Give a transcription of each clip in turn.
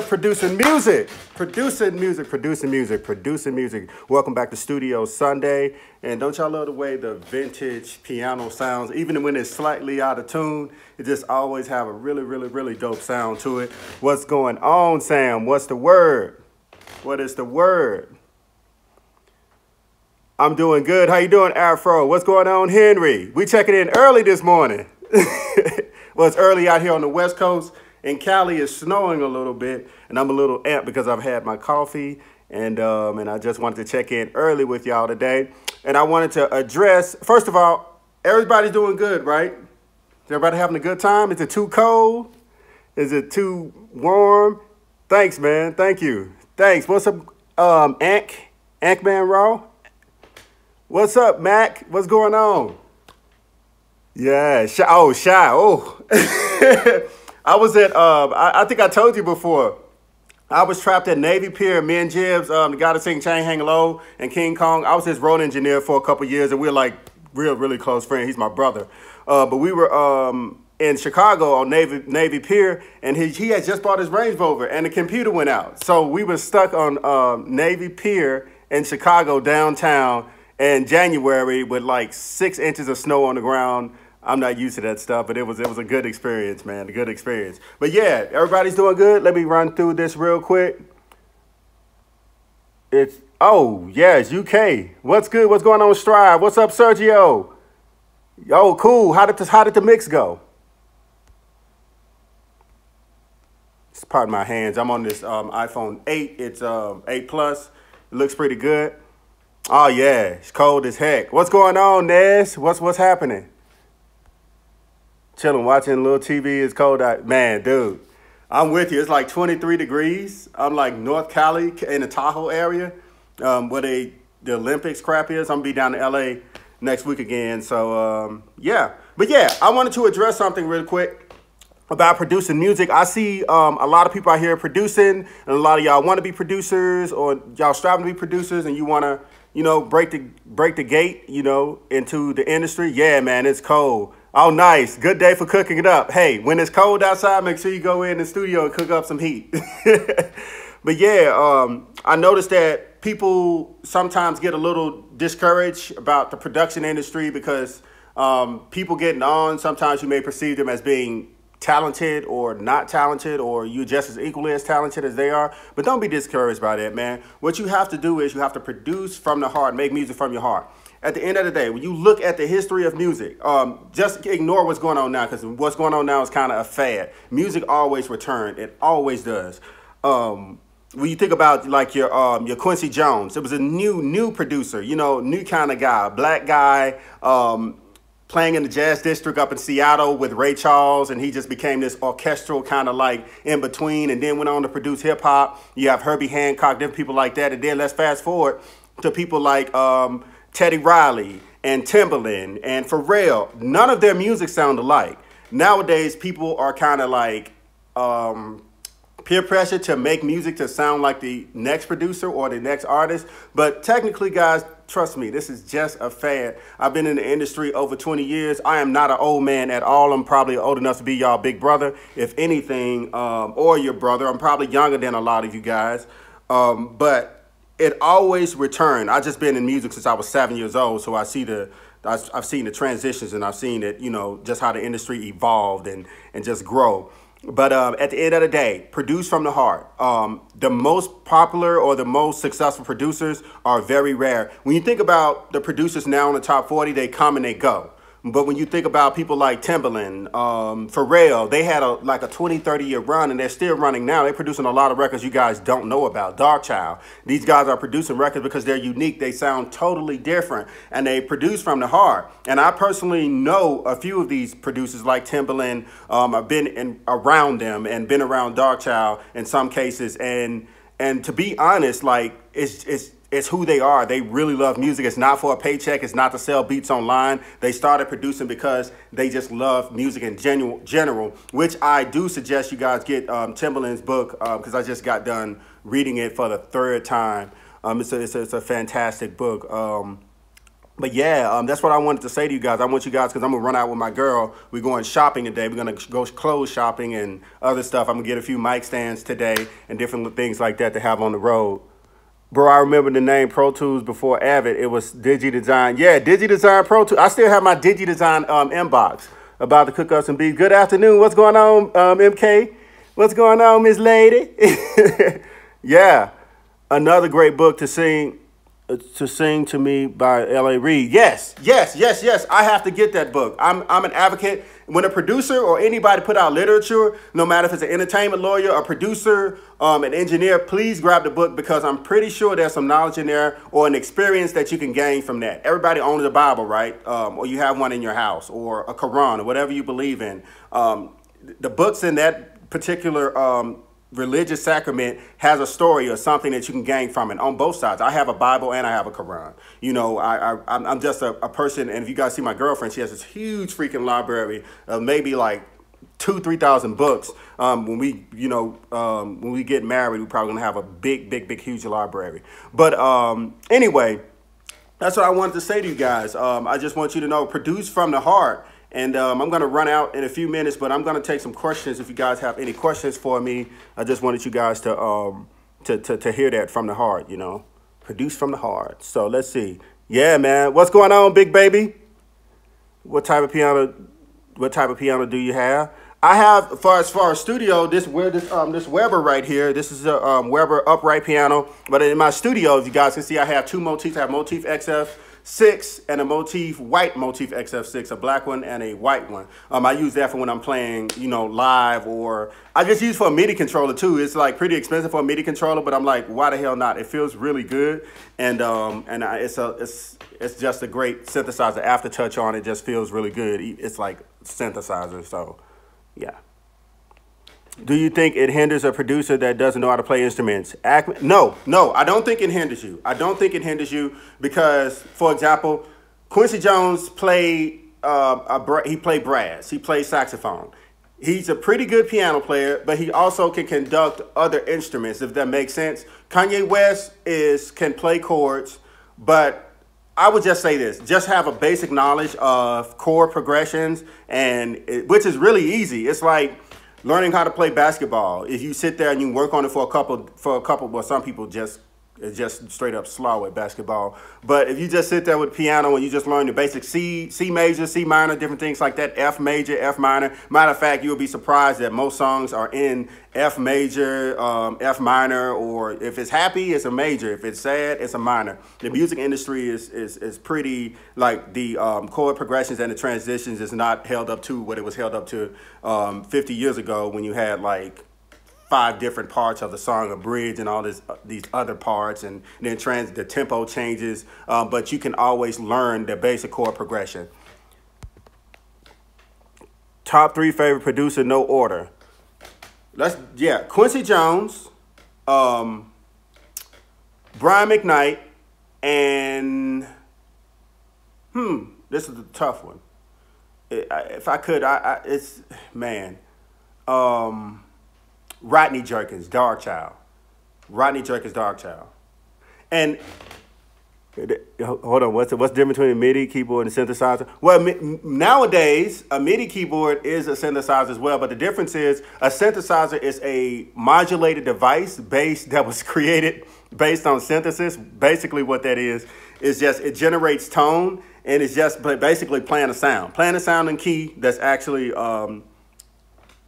Producing music. Welcome back to Studio Sunday. And don't y'all love the way the vintage piano sounds? Even when it's slightly out of tune, it just always have a really dope sound to it. What's going on, Sam? What's the word? What is the word? I'm doing good. How you doing, Afro? What's going on, Henry? We checking in early this morning. Well, it's early out here on the West Coast. In Cali, it's snowing a little bit, and I'm a little amped because I've had my coffee, and I just wanted to check in early with y'all today. And I wanted to address, first of all, everybody's doing good, right? Is everybody having a good time? Is it too cold? Is it too warm? Thanks, man. Thank you. Thanks. What's up, Ankman Raw? What's up, Mac? What's going on? Yeah, Shy. Oh. I was at, I think I told you before, I was trapped at Navy Pier, me and Jibs, the guy that sing Chain Hang Low and King Kong. I was his road engineer for a couple years, and we were like really close friends. He's my brother. But we were in Chicago on Navy Pier, and he had just bought his Range Rover, and the computer went out. So we were stuck on Navy Pier in Chicago downtown in January with like 6 inches of snow on the ground. I'm not used to that stuff, but it was a good experience, man, a good experience. But yeah, everybody's doing good. Let me run through this real quick. It's UK. What's good? What's going on, Strive? What's up, Sergio? Yo, cool. How did the mix go? It's part of my hands. I'm on this iPhone 8. It's 8 Plus. It looks pretty good. Oh yeah, it's cold as heck. What's going on, Nez? What's happening? Chilling, watching a little TV. It's cold out. Man, dude, I'm with you. It's like 23 degrees. I'm like North Cali in the Tahoe area where the Olympics crap is. I'm going to be down to L.A. next week again. So, yeah. But, yeah, I wanted to address something real quick about producing music. I see a lot of people out here producing, and a lot of y'all want to be producers, or y'all striving to be producers, and you want to, you know, break the gate, you know, into the industry. Yeah, man, it's cold. Oh, nice. Good day for cooking it up. Hey, when it's cold outside, make sure you go in the studio and cook up some heat. But yeah, I noticed that people sometimes get a little discouraged about the production industry because people getting on, sometimes you may perceive them as being talented or not talented, or you just as equally as talented as they are. But don't be discouraged by that, man. What you have to do is you have to produce from the heart, make music from your heart. At the end of the day, when you look at the history of music, just ignore what's going on now, because what's going on now is kind of a fad. Music always returns. It always does. When you think about like your Quincy Jones, it was a new producer, you know, new kind of guy, black guy, playing in the jazz district up in Seattle with Ray Charles, and he just became this orchestral kind of like in between, and then went on to produce hip hop. You have Herbie Hancock, different people like that, and then let's fast forward to people like Teddy Riley and Timbaland and Pharrell. None of their music sound alike. Nowadays, people are kind of like peer pressure to make music to sound like the next producer or the next artist. But technically, guys, trust me, this is just a fad. I've been in the industry over 20 years. I am not an old man at all. I'm probably old enough to be y'all big brother, if anything, or your brother. I'm probably younger than a lot of you guys. But it always returned. I've just been in music since I was 7 years old, so I've seen the transitions, and I've seen it, you know, just how the industry evolved and just grow. But at the end of the day, produce from the heart. The most popular or the most successful producers are very rare. When you think about the producers now in the top 40, they come and they go. But when you think about people like Timbaland, Pharrell, they had like a 20, 30-year run, and they're still running now. They're producing a lot of records you guys don't know about. Darkchild. These guys are producing records because they're unique. They sound totally different, and they produce from the heart. And I personally know a few of these producers like Timbaland. I've been around them and been around Darkchild in some cases, and And to be honest, like it's who they are. They really love music. It's not for a paycheck. It's not to sell beats online. They started producing because they just love music in general, which I do suggest you guys get Timbaland's book, because I just got done reading it for the third time. It's a fantastic book. But yeah, that's what I wanted to say to you guys. I want you guys, because I'm going to run out with my girl. We're going shopping today. We're going to go clothes shopping and other stuff. I'm going to get a few mic stands today and different things like that to have on the road. Bro, I remember the name Pro Tools before Avid. It was DigiDesign. Yeah, DigiDesign Pro Tools. I still have my DigiDesign inbox about to cook up some beats. Good afternoon. What's going on, MK? What's going on, Miss Lady? Yeah, another great book to sing to me by L.A. Reid. Yes. I have to get that book. I'm an advocate. When a producer or anybody put out literature, no matter if it's an entertainment lawyer, a producer, an engineer, please grab the book, because I'm pretty sure there's some knowledge in there or an experience that you can gain from that. Everybody owns a Bible, right? Or you have one in your house, or a Quran, or whatever you believe in. The books in that particular religious sacrament has a story or something that you can gain from it on both sides. I have a Bible and I have a Quran. You know, I'm just a person, and if you guys see my girlfriend, she has this huge freaking library of maybe like 2,000-3,000 books. When we get married, we're probably gonna have a big, huge library. But anyway, that's what I wanted to say to you guys. I just want you to know, produce from the heart. And I'm going to run out in a few minutes, but I'm going to take some questions. If you guys have any questions for me, I just wanted you guys to hear that from the heart, you know. Produce from the heart. So let's see. Yeah, man. What's going on, big baby? What type of piano do you have? I have, as far as studio, this Weber right here. This is a Weber upright piano. But in my studio, as you guys can see, I have two motifs. I have Motif XF6 and a white Motif XF6, a black one and a white one. I use that for when I'm playing, you know, live, or I just use for a MIDI controller too. It's like pretty expensive for a MIDI controller, but I'm like, why the hell not? It feels really good, and it's just a great synthesizer. Aftertouch on it just feels really good. It's like synthesizer, so yeah. Do you think it hinders a producer that doesn't know how to play instruments? No, I don't think it hinders you. I don't think it hinders you because, for example, Quincy Jones played brass. He played saxophone. He's a pretty good piano player, but he also can conduct other instruments, if that makes sense. Kanye West can play chords, but I would just say this: just have a basic knowledge of chord progressions, which is really easy. It's like learning how to play basketball. If you sit there and you work on it for a couple, well, some people just straight up slow at basketball. But if you just sit there with piano and you just learn the basic C major, C minor, different things like that, F major, F minor. Matter of fact, you'll be surprised that most songs are in F major, F minor, or if it's happy, it's a major. If it's sad, it's a minor. The music industry is pretty, like the chord progressions and the transitions is not held up to what it was held up to 50 years ago, when you had like 5 different parts of the song, a bridge and all these other parts, and then the tempo changes, but you can always learn the basic chord progression. Top 3 favorite producer, no order. Quincy Jones, Brian McKnight, and this is a tough one. If I could, it's man. Rodney Jerkins, Dark Child. Rodney Jerkins, Dark Child. And hold on, what's the difference between a MIDI keyboard and a synthesizer? Well, nowadays, a MIDI keyboard is a synthesizer as well, but the difference is a synthesizer is a modulated device that was created based on synthesis. Basically what that is just it generates tone, and it's just basically playing a sound in key that's actually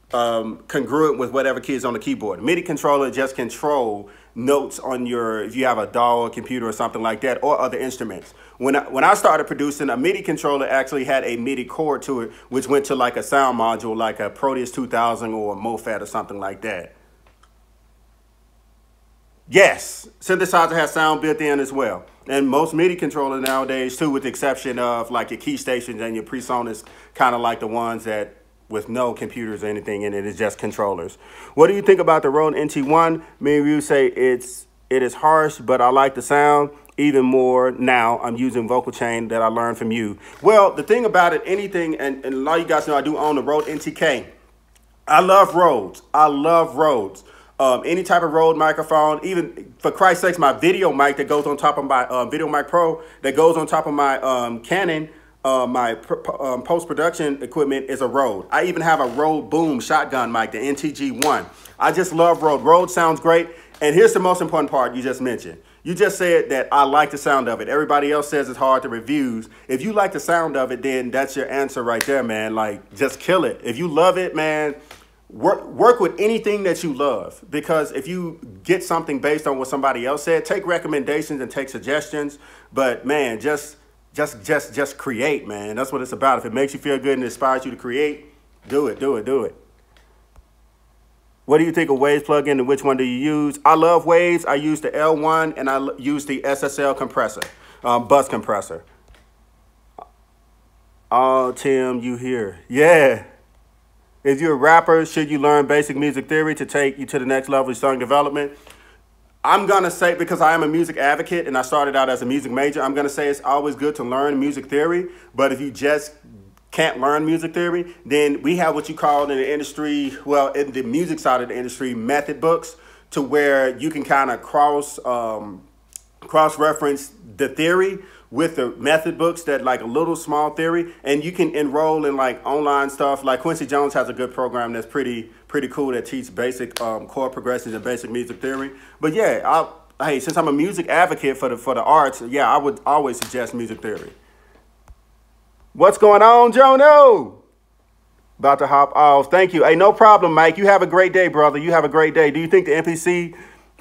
congruent with whatever key is on the keyboard. MIDI controller just control notes on if you have a DAW computer or something like that, or other instruments. When I started producing, a MIDI controller actually had a MIDI cord to it, which went to like a sound module, like a Proteus 2000 or a MoFat or something like that. Yes, synthesizer has sound built in as well. And most MIDI controllers nowadays too, with the exception of like your key stations and your PreSonus, kind of like the ones that with no computers or anything in it. It's just controllers. What do you think about the Rode NT1? Many of you say it is harsh, but I like the sound even more now. I'm using vocal chain that I learned from you. Well, the thing about it, and a lot of you guys know I do own the Rode NTK. I love Rodes. I love Rodes. Any type of Rode microphone, even for Christ's sakes, my video mic that goes on top of my Video Mic Pro that goes on top of my Canon, my post-production equipment is a Rode. I even have a Rode Boom shotgun mic, the NTG1. I just love Rode. Rode sounds great. And here's the most important part you just mentioned. You just said that I like the sound of it. Everybody else says it's hard to reviews. If you like the sound of it, then that's your answer right there, man. Like, just kill it. If you love it, man, work with anything that you love. Because if you get something based on what somebody else said, take recommendations and take suggestions. But man, just create, man. That's what it's about. If it makes you feel good and inspires you to create, do it, do it, do it. What do you think of Waves plugin and which one do you use? I love Waves. I use the L1 and I use the SSL compressor, bus compressor. Oh, Tim, you here. Yeah. If you're a rapper, should you learn basic music theory to take you to the next level of song development? I'm going to say, because I am a music advocate and I started out as a music major, I'm going to say it's always good to learn music theory. But if you just can't learn music theory, then we have what you call in the industry, well, in the music side of the industry, method books, to where you can kind of cross-reference the theory with the method books, that like a little small theory, and you can enroll in like online stuff. Like Quincy Jones has a good program that's pretty cool that teaches basic chord progressions and basic music theory. But yeah, hey, since I'm a music advocate for the arts, yeah, I would always suggest music theory. What's going on, Jono? About to hop off. Thank you. Hey, no problem, Mike. You have a great day, brother. You have a great day. Do you think the MPC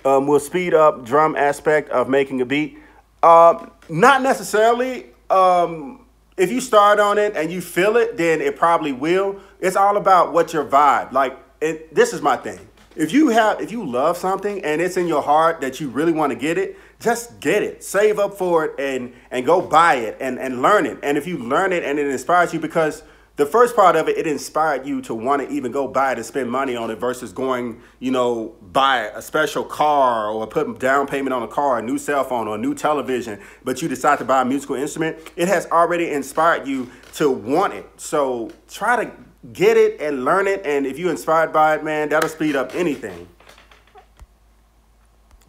will speed up drum aspect of making a beat? Not necessarily. If you start on it and you feel it, then it probably will. It's all about what your vibe. Like, this is my thing. If you love something and it's in your heart that you really want to get it, just get it. Save up for it and go buy it and learn it. And if you learn it and it inspires you, because the first part of it, it inspired you to want to even go buy it and spend money on it versus going, you know, buy a special car or put down payment on a car, a new cell phone or a new television, but you decide to buy a musical instrument. It has already inspired you to want it. So try to get it and learn it. And if you're inspired by it, man, that'll speed up anything.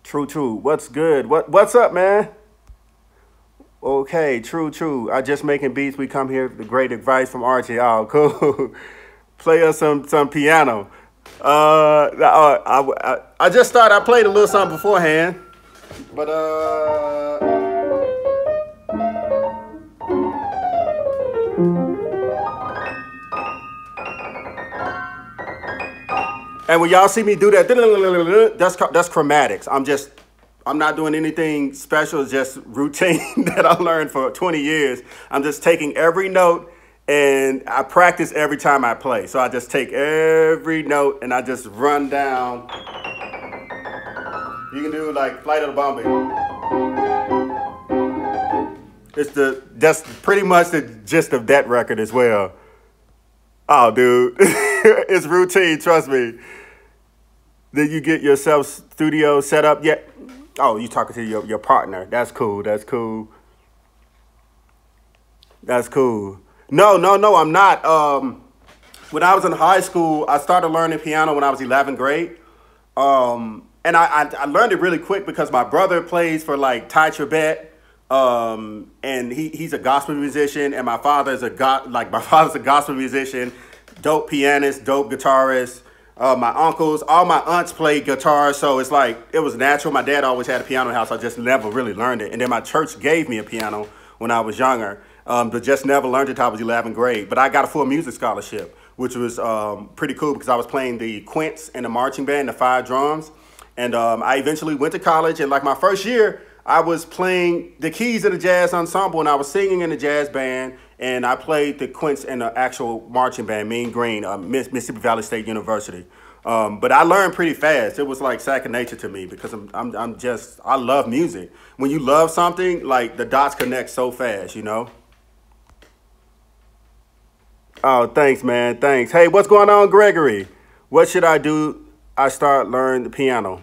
True. What's good? What's up, man? Okay, true. I just making beats. We come here with great advice from Archie. Oh, cool. Play us some piano. I just started. I played a little something beforehand, but and when y'all see me do that, that's chromatics. I'm not doing anything special, it's just routine that I learned for 20 years. I'm just taking every note and I practice every time I play. So I just take every note and I just run down. You can do like Flight of the Bumblebee. That's pretty much the gist of that record as well. Oh, dude, it's routine, trust me. Then you get yourself studio set up. Yeah. Oh, you talking to your partner. That's cool. That's cool. That's cool. No, I'm not. When I was in high school, I started learning piano when I was 11th grade. And I learned it really quick because my brother plays for like Ty Tribbett. And he's a gospel musician, and my father's a gospel musician, dope pianist, dope guitarist. My uncles, all my aunts played guitar, so it's like, it was natural. My dad always had a piano in the house. I just never really learned it. And then my church gave me a piano when I was younger, but just never learned it until I was 11th grade. But I got a full music scholarship, which was pretty cool because I was playing the quints and the marching band, the 5 drums. And I eventually went to college, and like my first year, I was playing the keys in the jazz ensemble, and I was singing in the jazz band, and I played the quints in the actual marching band, Mean Green, Mississippi Valley State University. But I learned pretty fast. It was like second nature to me because I love music. When you love something, like the dots connect so fast, you know? Oh, thanks, man. Thanks. Hey, what's going on, Gregory? What should I do? I start learn the piano.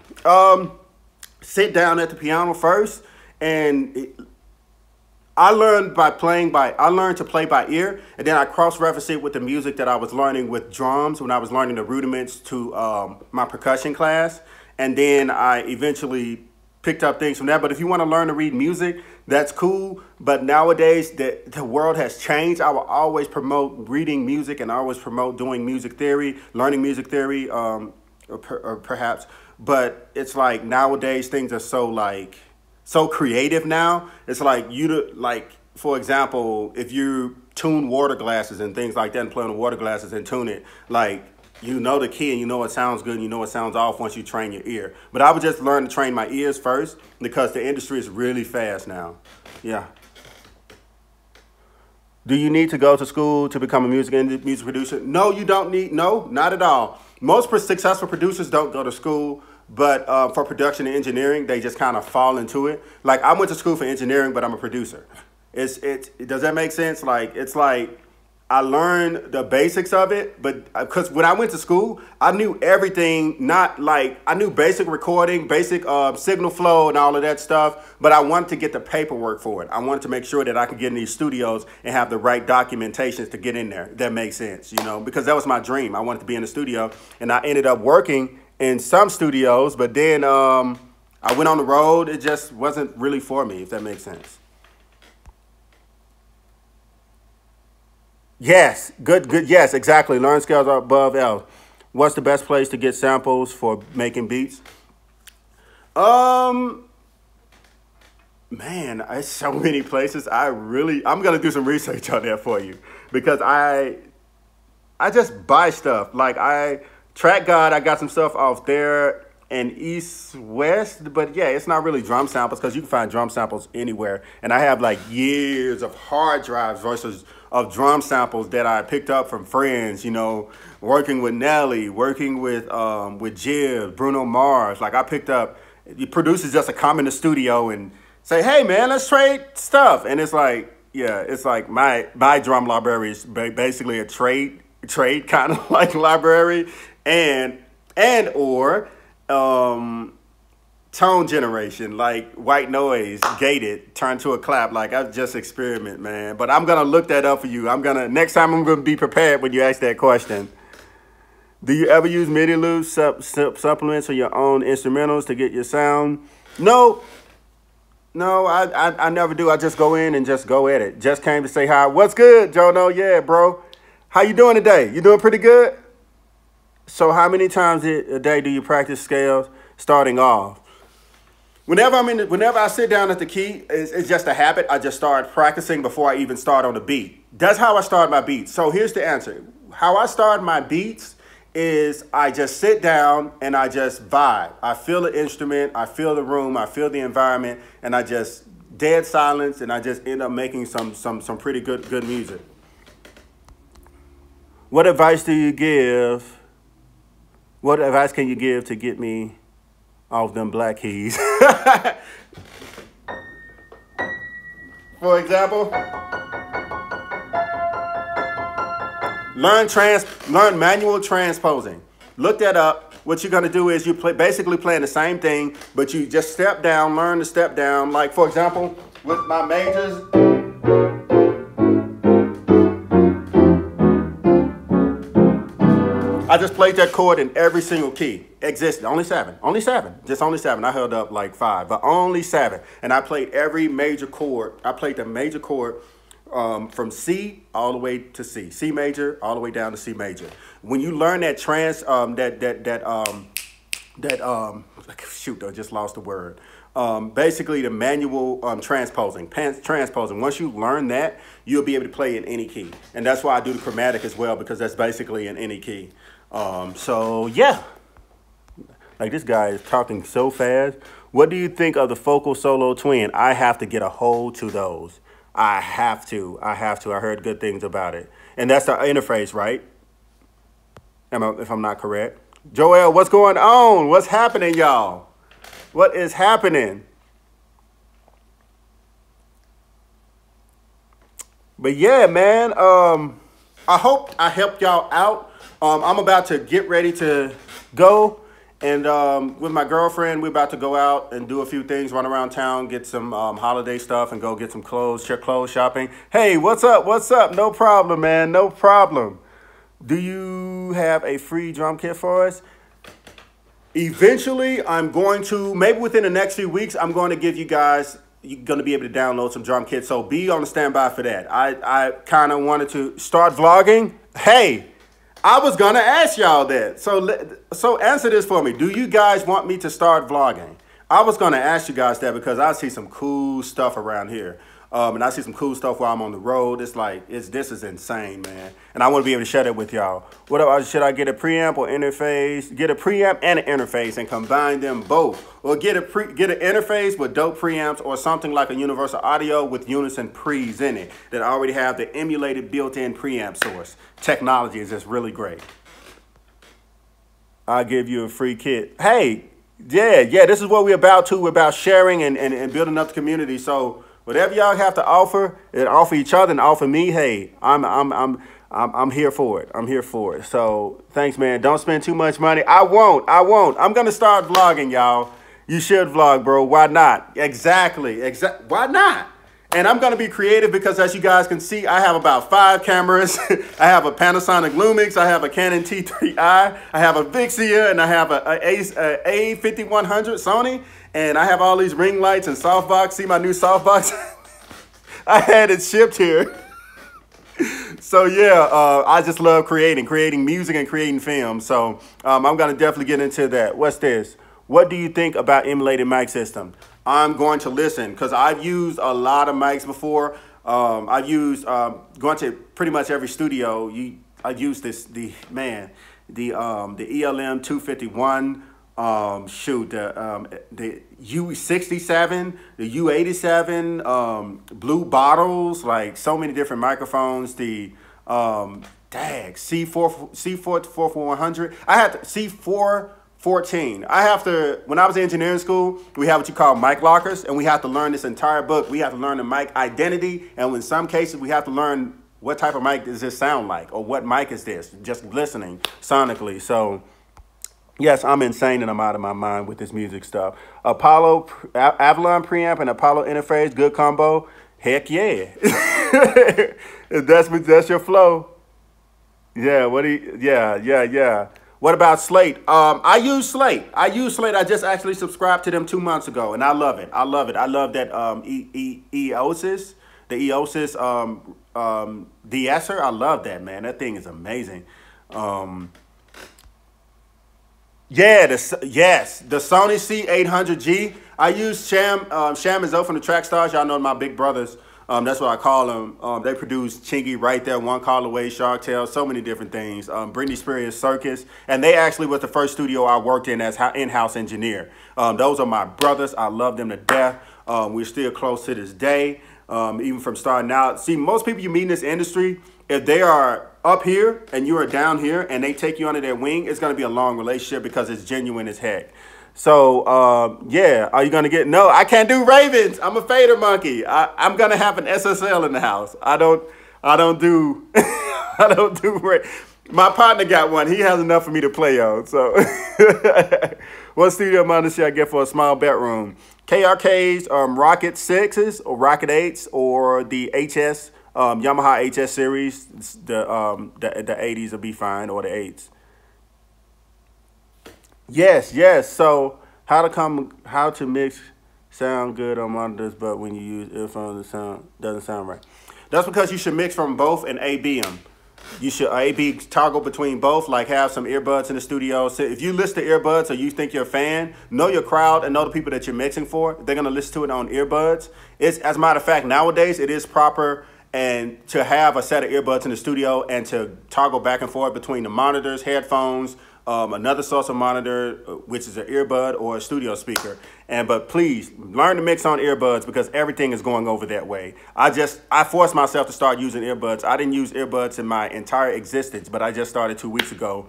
Sit down at the piano first, and I learned I learned to play by ear, and then I cross-reference it with the music that I was learning with drums when I was learning the rudiments to my percussion class. And then I eventually picked up things from that. But if you want to learn to read music, that's cool. But nowadays, the world has changed. I will always promote reading music, and I always promote doing music theory, learning music theory, or perhaps. But it's like nowadays, things are so creative now. It's like for example, if you tune water glasses and things like that and play on the water glasses and tune it, like, you know the key and you know it sounds good and you know it sounds off once you train your ear. But I would just learn to train my ears first because the industry is really fast now. Yeah. Do you need to go to school to become a music producer? No, you don't need, no, not at all. Most successful producers don't go to school. But for production and engineering, they just kind of fall into it. Like, I went to school for engineering, but I'm a producer. Does that make sense? Like, it's like I learned the basics of it, but because when I went to school, I knew everything. Not like I knew basic recording, basic signal flow, and all of that stuff. But I wanted to get the paperwork for it. I wanted to make sure that I could get in these studios and have the right documentations to get in there. That makes sense, you know, because that was my dream. I wanted to be in the studio, and I ended up working in some studios, but then I went on the road. It just wasn't really for me, if that makes sense. Yes, good. Yes, exactly. Learn scales are above L. What's the best place to get samples for making beats? Man, it's so many places. I'm gonna do some research on that for you because I just buy stuff. Like Track God, I got some stuff off there and East West, but yeah, it's not really drum samples because you can find drum samples anywhere. And I have like years of hard drives versus of drum samples that I picked up from friends, you know, working with Nelly, working with Jill, Bruno Mars. Like I picked up, the producers just to come in the studio and say, hey man, let's trade stuff. And it's like, yeah, it's like my drum library is basically a trade kind of like library. or tone generation, like white noise, gated, turn to a clap. Like I just experiment, man. But I'm gonna look that up for you. Next time I'm gonna be prepared when you ask that question. Do you ever use MIDI loops, supplements, or your own instrumentals to get your sound? No, I never do. I just go in and just go at it. Just came to say hi. What's good, Jono? Yeah, bro. How you doing today? You doing pretty good? So how many times a day do you practice scales starting off? Whenever I sit down at the key, it's just a habit. I just start practicing before I even start on the beat. That's how I start my beats. So here's the answer. How I start my beats is I just sit down and I just vibe. I feel the instrument, I feel the room, I feel the environment, and I just dead silence, and I just end up making some pretty good music. What advice can you give to get me off them black keys? For example, learn manual transposing. Look that up. What you're gonna do is basically playing the same thing, but you just step down, learn to step down. Like for example, with my majors, I just played that chord in every single key existed. Only seven. Just only seven. I held up like 5, but only 7. And I played every major chord. I played the major chord from C all the way to C. C major all the way down to C major. When you learn that shoot, I just lost the word. Basically the manual transposing. Once you learn that, you'll be able to play in any key. And that's why I do the chromatic as well, because that's basically in any key. So yeah, like this guy is talking so fast. What do you think of the Focal Solo Twin? I have to get a hold to those. I have to. I heard good things about it. And that's the interface, right? If I'm not correct. Joel, what's going on? What's happening, y'all? What is happening? But yeah, man, I hope I helped y'all out. I'm about to get ready to go. And with my girlfriend, we're about to go out and do a few things, run around town, get some holiday stuff, and go get some clothes, clothes shopping. Hey, what's up? What's up? No problem, man. No problem. Do you have a free drum kit for us? Eventually, I'm going to, maybe within the next few weeks, I'm going to give you guys, you're going to be able to download some drum kits. So be on the standby for that. I kind of wanted to start vlogging. Hey, I was going to ask y'all that. So answer this for me. Do you guys want me to start vlogging? I was going to ask you guys that because I see some cool stuff around here. And I see some cool stuff while I'm on the road. It's like, this is insane, man. And I want to be able to share that with y'all. What should I get a preamp or interface? Get a preamp and an interface and combine them both. Or get an interface with dope preamps or something like a universal audio with unison pre's in it that already have the emulated built-in preamp source. Technology is just really great. I'll give you a free kit. Hey, yeah, this is what we're about to. We're about sharing and building up the community. So whatever y'all have to offer, and offer each other and offer me, hey, I'm here for it. I'm here for it. So thanks, man. Don't spend too much money. I won't. I'm gonna start vlogging, y'all. You should vlog, bro. Why not? Exactly. Why not? And I'm gonna be creative because, as you guys can see, I have about 5 cameras. I have a Panasonic Lumix. I have a Canon T3i. I have a Vixia, and I have a A5100 Sony. And I have all these ring lights and softbox. See my new softbox? I had it shipped here. So yeah, I just love creating music and creating film. So I'm going to definitely get into that. What's this? What do you think about emulated mic system? I'm going to listen because I've used a lot of mics before. I've used, going to pretty much every studio. I've used the ELM 251. The U67, the U87, Blue Bottles, like so many different microphones. The C4100. I had C414. When I was in engineering school, we have what you call mic lockers, and we have to learn this entire book. We have to learn the mic identity, and in some cases, we have to learn what type of mic does this sound like, or what mic is this, just listening sonically. So yes, I'm insane and I'm out of my mind with this music stuff. Avalon preamp and Apollo interface, good combo. Heck yeah. If that's your flow. Yeah, yeah. What about Slate? I use Slate. I just actually subscribed to them 2 months ago, and I love it. I love that EOSIS, the EOSIS de-esser. I love that, man. That thing is amazing. Yeah, the Sony C800G. I use Sham and Zoe from the Track Stars. Y'all know my big brothers. That's what I call them. They produce Chingy Right There, One Call Away, Shark Tale, so many different things. Britney Spears Circus. And they actually was the first studio I worked in as in-house engineer. Those are my brothers. I love them to death. We're still close to this day, even from starting out. See, most people you meet in this industry, if they are up here and you are down here and they take you under their wing, it's going to be a long relationship because it's genuine as heck. So, yeah, are you going to get, no, I can't do Ravens. I'm a fader monkey. I'm going to have an SSL in the house. I don't do, my partner got one. He has enough for me to play on. So what studio monitor should I get for a small bedroom? KRKs, Rocket 6s or Rocket 8s or the HS, Yamaha HS series, the 80s will be fine, or the 8s. Yes. So how to mix sound good on monitors, but when you use earphones, the sound doesn't sound right. That's because you should mix from both and A/B them. You should A/B toggle between both, like have some earbuds in the studio. So if you listen to earbuds or you think you're a fan, know your crowd and know the people that you're mixing for. They're gonna listen to it on earbuds. As a matter of fact, nowadays it is proper and to have a set of earbuds in the studio and to toggle back and forth between the monitors, headphones, another source of monitor, which is an earbud or a studio speaker. But please learn to mix on earbuds because everything is going over that way. I forced myself to start using earbuds. I didn't use earbuds in my entire existence, but I just started 2 weeks ago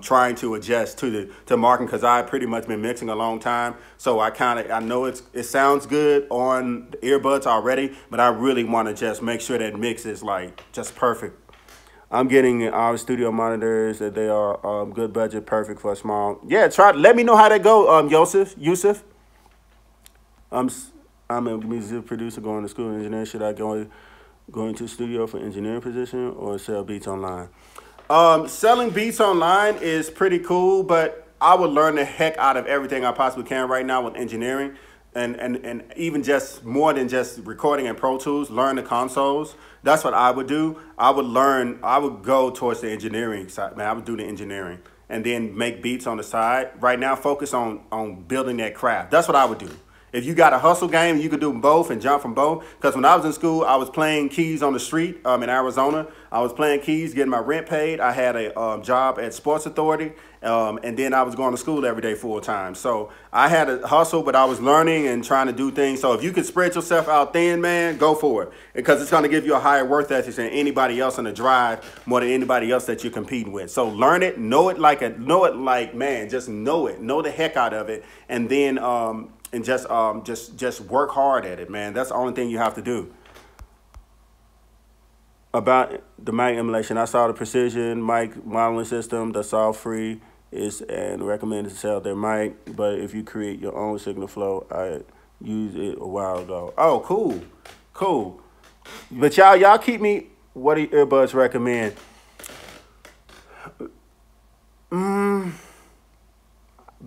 trying to adjust to marking because I pretty much been mixing a long time. So I know it sounds good on the earbuds already, but I really want to just make sure that mix is like just perfect. I'm getting our studio monitors that they are good budget, perfect for a small. Yeah, let me know how that go, Yusuf. I'm a music producer going to school in engineering. Should I go into the studio for engineering position or sell beats online? Selling beats online is pretty cool, but I would learn the heck out of everything I possibly can right now with engineering. And even just more than just recording in Pro Tools, learn the consoles. That's what I would do. I would go towards the engineering side, man. I would do the engineering and then make beats on the side. Right now, focus on building that craft. That's what I would do. If you got a hustle game, you could do both and jump from both. Because when I was in school, I was playing keys on the street in Arizona. I was playing keys, getting my rent paid. I had a job at Sports Authority. And then I was going to school every day full time. So I had a hustle, but I was learning and trying to do things. So if you could spread yourself out thin, man, go for it. Because it's going to give you a higher worth ethic than anybody else on the drive, more than anybody else that you're competing with. So learn it, know it like, man, just know it. Know the heck out of it. And then just work hard at it, man. That's the only thing you have to do. About the mic emulation, I saw the Precision mic modeling system that's all free and recommended to sell their mic. But if you create your own signal flow, I used it a while ago. Oh, cool. But y'all keep me. What do earbuds recommend?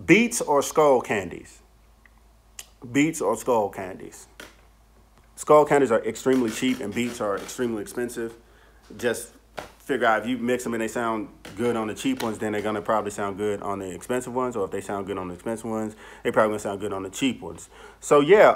Beats or Skull Candies? Beats or Skull Candies? Skull Candies are extremely cheap and Beats are extremely expensive. Just figure out if you mix them and they sound good on the cheap ones, then they're going to probably sound good on the expensive ones. Or if they sound good on the expensive ones, they probably going to sound good on the cheap ones. So yeah,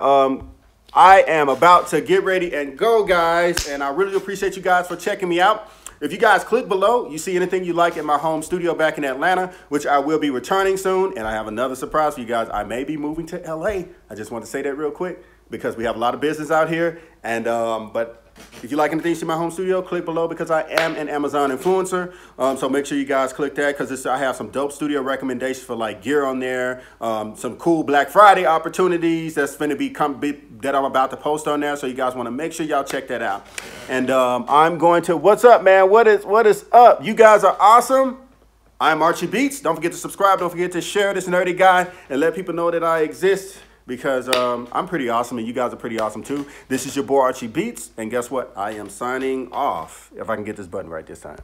I am about to get ready and go, guys. And I really appreciate you guys for checking me out. If you guys click below, you see anything you like in my home studio back in Atlanta, which I will be returning soon. And I have another surprise for you guys. I may be moving to LA. I just want to say that real quick because we have a lot of business out here. And but if you like anything to my home studio, click below because I am an Amazon influencer. So make sure you guys click that because I have some dope studio recommendations for like gear on there. Some cool Black Friday opportunities that's going to be that I'm about to post on there. So you guys want to make sure y'all check that out. And I'm going to, what's up, man? What is up? You guys are awesome. I'm Archie Beatz. Don't forget to subscribe. Don't forget to share this nerdy guy and let people know that I exist. Because I'm pretty awesome and you guys are pretty awesome too. This is your boy Archie Beatz, and guess what? I am signing off. If I can get this button right this time.